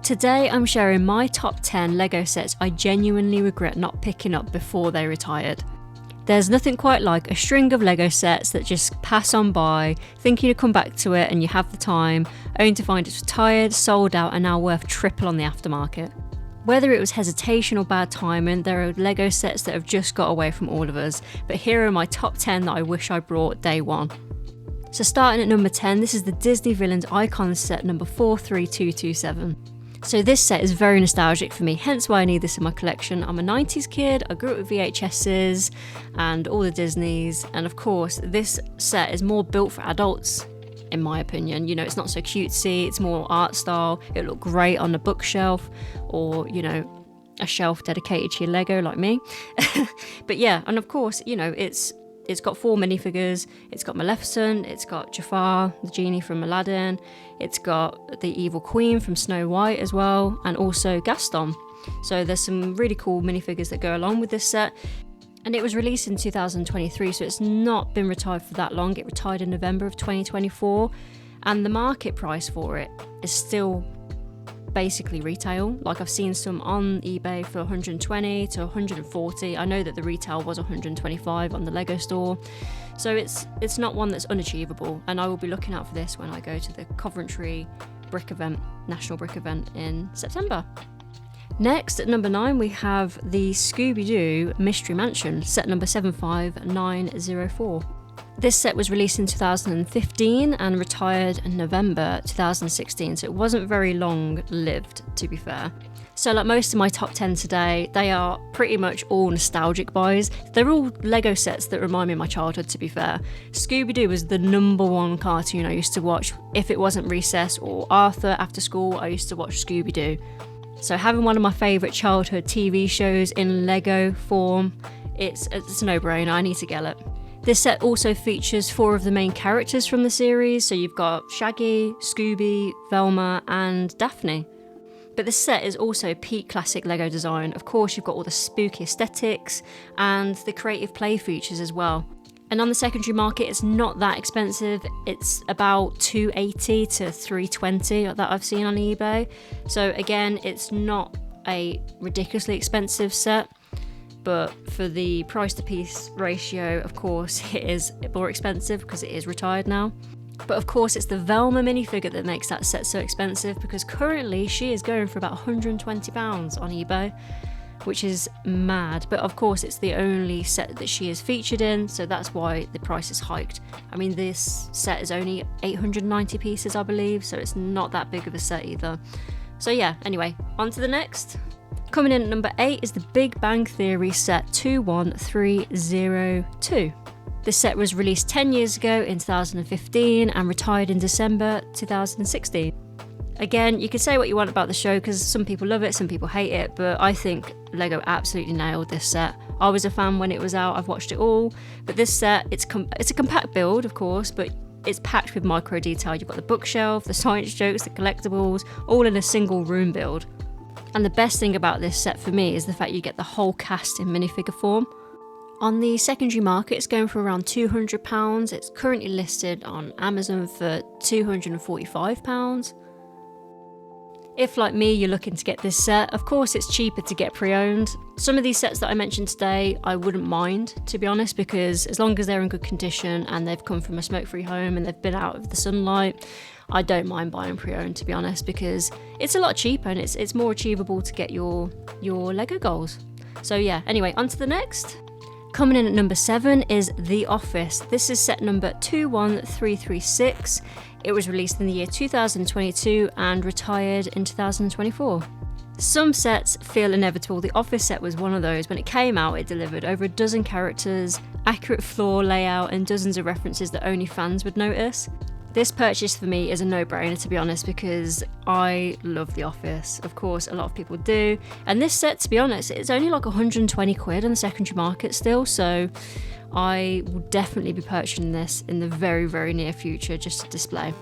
Today I'm sharing my top 10 LEGO sets I genuinely regret not picking up before they retired. There's nothing quite like a string of LEGO sets that just pass on by, thinking you come back to it and you have the time, only to find it's retired, sold out and now worth triple on the aftermarket. Whether it was hesitation or bad timing, there are LEGO sets that have just got away from all of us, but here are my top 10 that I wish I brought day one. So starting at number 10, this is the Disney Villains Icons set number 43227. So this set is very nostalgic for me, hence why I need this in my collection. I'm a 90s kid, I grew up with VHSs and all the Disneys, and of course this set is more built for adults in my opinion. You know, it's not so cutesy, it's more art style, it'll look great on a bookshelf or, you know, a shelf dedicated to your Lego like me. But yeah, and of course, you know, it's got 4 minifigures. It's got Maleficent, it's got Jafar, the genie from Aladdin, it's got the evil queen from Snow White as well, and also Gaston. So there's some really cool minifigures that go along with this set. And it was released in 2023, so it's not been retired for that long. It retired in November of 2024, and the market price for it is still basically retail. Like I've seen some on eBay for 120 to 140. I know that the retail was 125 on the Lego store, so it's not one that's unachievable, and I will be looking out for this when I go to the Coventry brick event, national brick event in September. Next, at number 9, we have the ScoobyDoo Mystery Mansion, set number 75904. This set was released in 2015 and retired in November 2016, so it wasn't very long lived, to be fair. So like most of my top 10 today, they are pretty much all nostalgic buys. They're all Lego sets that remind me of my childhood, to be fair. Scooby-Doo was the number one cartoon I used to watch. If it wasn't Recess or Arthur after school, I used to watch Scooby-Doo. So having one of my favourite childhood TV shows in Lego form, it's a no-brainer, I need to get it. This set also features 4 of the main characters from the series, so you've got Shaggy, Scooby, Velma and Daphne. But this set is also peak classic Lego design. Of course, you've got all the spooky aesthetics and the creative play features as well. And on the secondary market, it's not that expensive. It's about $280 to $320 that I've seen on eBay. So again, it's not a ridiculously expensive set, but for the price to piece ratio, of course, it is more expensive because it is retired now. But of course, it's the Velma minifigure that makes that set so expensive, because currently she is going for about £120 on eBay, which is mad. But of course, it's the only set that she is featured in, so that's why the price is hiked. I mean, this set is only 890 pieces, I believe, so it's not that big of a set either. So yeah, anyway, on to the next. Coming in at number 8 is the Big Bang Theory set 21302. This set was released 10 years ago in 2015 and retired in December 2016. Again, you can say what you want about the show because some people love it, some people hate it, but I think Lego absolutely nailed this set. I was a fan when it was out, I've watched it all, but this set, it's a compact build, of course, but it's packed with micro detail. You've got the bookshelf, the science jokes, the collectibles, all in a single room build. And the best thing about this set for me is the fact you get the whole cast in minifigure form. On the secondary market, it's going for around £200. It's currently listed on Amazon for £245. If, like me, you're looking to get this set, of course it's cheaper to get pre-owned. Some of these sets that I mentioned today, I wouldn't mind, to be honest, because as long as they're in good condition and they've come from a smoke-free home and they've been out of the sunlight, I don't mind buying pre-owned, to be honest, because it's a lot cheaper and it's more achievable to get your Lego goals. So yeah, anyway, on to the next. Coming in at number 7 is The Office. This is set number 21336. It was released in the year 2022 and retired in 2024. Some sets feel inevitable. The Office set was one of those. When it came out, it delivered over a dozen characters, accurate floor layout, and dozens of references that only fans would notice. This purchase for me is a no-brainer, to be honest, because I love The Office. Of course, a lot of people do. And this set, to be honest, it's only like 120 quid on the secondary market still, so I will definitely be purchasing this in the very, very near future just to display.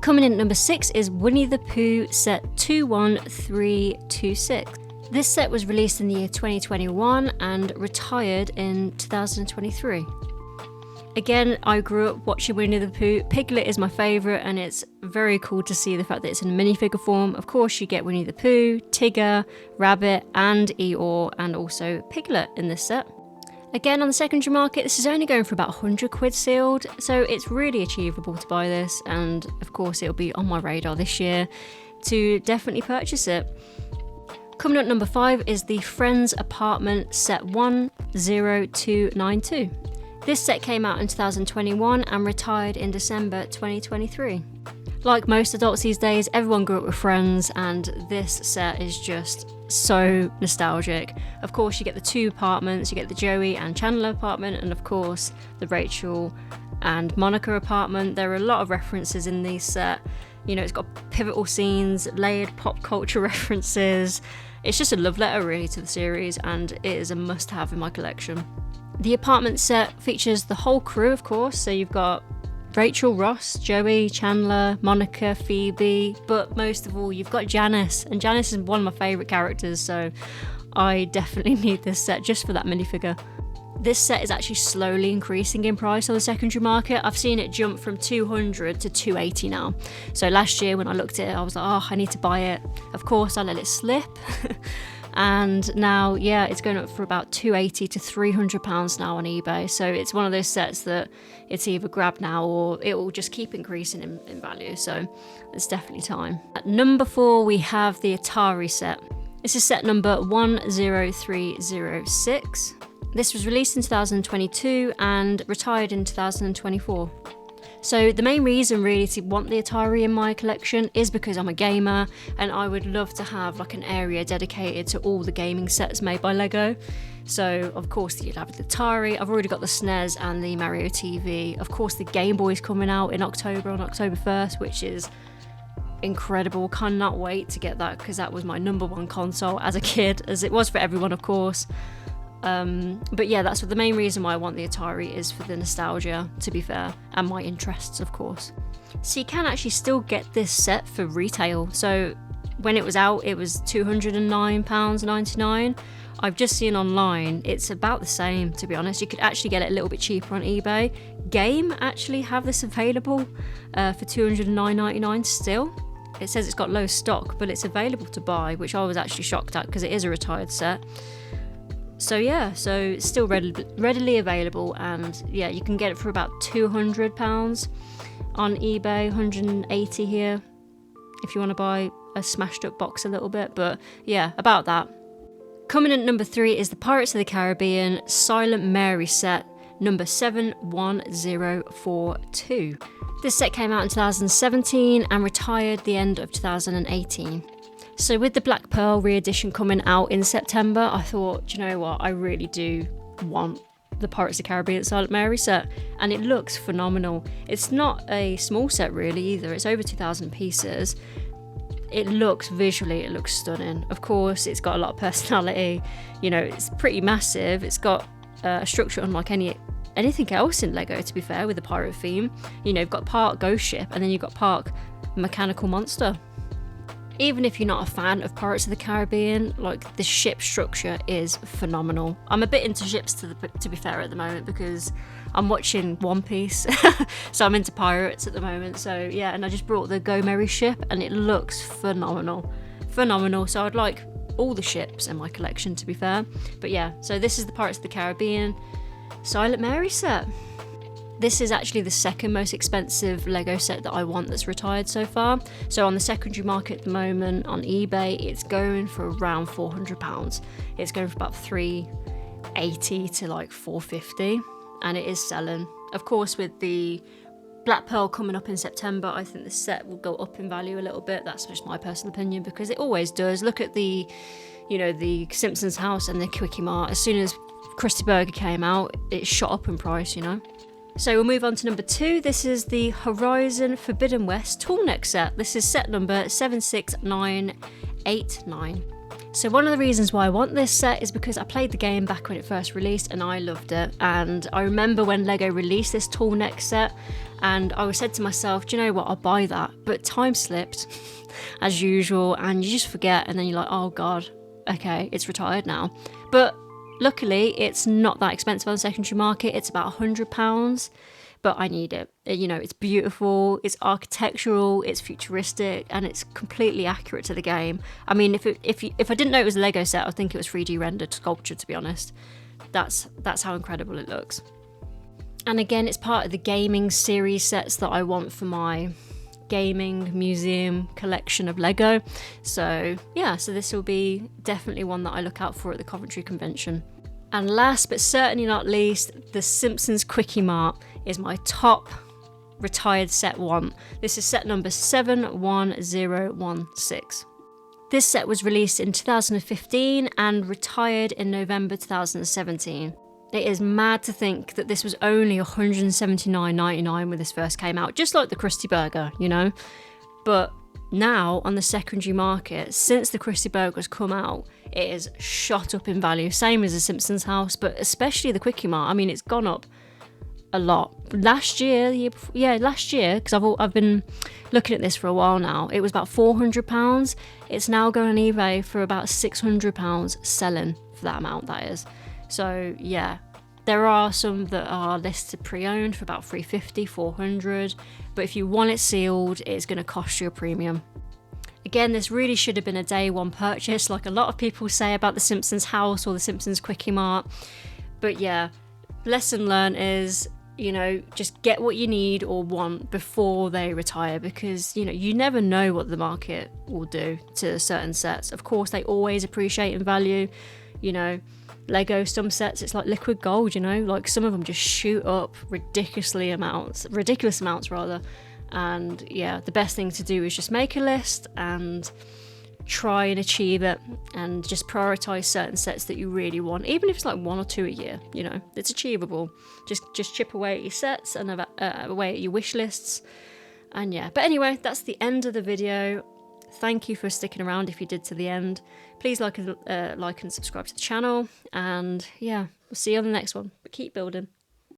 Coming in at number 6 is Winnie the Pooh set 21326. This set was released in the year 2021 and retired in 2023. Again, I grew up watching Winnie the Pooh. Piglet is my favourite, and it's very cool to see the fact that it's in minifigure form. Of course, you get Winnie the Pooh, Tigger, Rabbit, and Eeyore, and also Piglet in this set. Again, on the secondary market, this is only going for about 100 quid sealed, so it's really achievable to buy this, and of course it'll be on my radar this year to definitely purchase it. Coming up number 5 is the Friends Apartment Set 10292. This set came out in 2021 and retired in December 2023. Like most adults these days, everyone grew up with Friends, and this set is just so nostalgic. Of course, you get the 2 apartments, you get the Joey and Chandler apartment, and of course the Rachel and Monica apartment. There are a lot of references in this set. You know, it's got pivotal scenes, layered pop culture references. It's just a love letter really to the series, and it is a must-have in my collection. The apartment set features the whole crew, of course, so you've got Rachel, Ross, Joey, Chandler, Monica, Phoebe, but most of all you've got Janice, and Janice is one of my favourite characters, so I definitely need this set just for that minifigure. This set is actually slowly increasing in price on the secondary market. I've seen it jump from 200 to 280 now. So last year when I looked at it, I was like, oh, I need to buy it. Of course, I let it slip. And now, yeah, it's going up for about 280 to 300 pounds now on eBay. So it's one of those sets that it's either grab now or it will just keep increasing in value. So it's definitely time. At number 4, we have the Atari set. This is set number 10306. This was released in 2022 and retired in 2024. So the main reason really to want the Atari in my collection is because I'm a gamer and I would love to have like an area dedicated to all the gaming sets made by LEGO. So of course you'd have the Atari, I've already got the SNES and the Mario TV. Of course the Game Boy's coming out in October, on October 1st, which is incredible. Cannot wait to get that because that was my number 1 console as a kid, as it was for everyone of course. But yeah, that's what the main reason why I want the Atari is for the nostalgia, to be fair, and my interests of course. So you can actually still get this set for retail. So when it was out it was £209.99. I've just seen online it's about the same, to be honest. You could actually get it a little bit cheaper on eBay. Game actually have this available for £209.99 still. It says it's got low stock, but it's available to buy, which I was actually shocked at because it is a retired set. So yeah, so it's still readily available, and yeah, you can get it for about £200 on eBay, 180 here if you want to buy a smashed up box a little bit, but yeah, about that. Coming in at number 3 is the Pirates of the Caribbean Silent Mary set, number 71042. This set came out in 2017 and retired the end of 2018. So with the Black Pearl re-edition coming out in September, I thought, do you know what, I really do want the Pirates of the Caribbean Silent Mary set, and it looks phenomenal. It's not a small set really either, it's over 2,000 pieces. It looks stunning. Of course, it's got a lot of personality, you know, it's pretty massive. It's got a structure unlike anything else in LEGO, to be fair, with the pirate theme. You know, you've got part ghost ship and then you've got part mechanical monster. Even if you're not a fan of Pirates of the Caribbean, like the ship structure is phenomenal. I'm a bit into ships to be fair at the moment because I'm watching One Piece, so I'm into pirates at the moment. So yeah, and I just brought the Go Merry ship and it looks phenomenal. So I'd like all the ships in my collection, to be fair. But yeah, so this is the Pirates of the Caribbean Silent Mary set. This is actually the second most expensive LEGO set that I want that's retired so far. So on the secondary market at the moment on eBay, it's going for around £400. It's going for about £380 to like £450, and it is selling. Of course, with the Black Pearl coming up in September, I think the set will go up in value a little bit. That's just my personal opinion because it always does. Look at the Simpsons house and the Quickie Mart. As soon as Krusty Burger came out, it shot up in price, you know. So we'll move on to number 2. This is the Horizon Forbidden West tall neck set. This is set number 76989. So one of the reasons why I want this set is because I played the game back when it first released and I loved it. And I remember when LEGO released this tall neck set and I said to myself, do you know what, I'll buy that. But time slipped as usual and you just forget and then you're like, oh God, okay, it's retired now. But Luckily, it's not that expensive on the secondary market. It's about £100, but I need it. You know, it's beautiful, it's architectural, it's futuristic, and it's completely accurate to the game. I mean, if I didn't know it was a Lego set, I'd think it was 3D rendered sculpture, to be honest. That's how incredible it looks. And again, it's part of the gaming series sets that I want for my gaming museum collection of Lego. So yeah, so this will be definitely one that I look out for at the Coventry convention. And last but certainly not least, the Simpsons Quickie Mart is my top retired set one. This is set number 71016. This set was released in 2015 and retired in November 2017. It is mad to think that this was only $179.99 when this first came out, just like the Krusty Burger, you know? But now on the secondary market, since the Krusty Burger has come out, it is shot up in value, same as the Simpsons house, but especially the Quickie Mart. I mean, it's gone up a lot. Last year, because I've been looking at this for a while now, it was about £400. It's now going on eBay for about £600 selling for that amount, that is. So yeah, there are some that are listed pre-owned for about $350, $400, but if you want it sealed, it's going to cost you a premium. Again, this really should have been a day one purchase, like a lot of people say about the Simpsons house or the Simpsons Quickie Mart. But yeah, lesson learned is, you know, just get what you need or want before they retire, because, you know, you never know what the market will do to certain sets. Of course, they always appreciate in value, you know. Lego, some sets, it's like liquid gold, you know, like some of them just shoot up ridiculous amounts rather. And yeah, the best thing to do is just make a list and try and achieve it, and just prioritize certain sets that you really want, even if it's like 1 or 2 a year. You know, it's achievable. Just chip away at your sets and away at your wish lists. And yeah, but anyway, that's the end of the video. Thank you for sticking around if you did to the end. Please like and subscribe to the channel, and yeah, we'll see you on the next one. But keep building.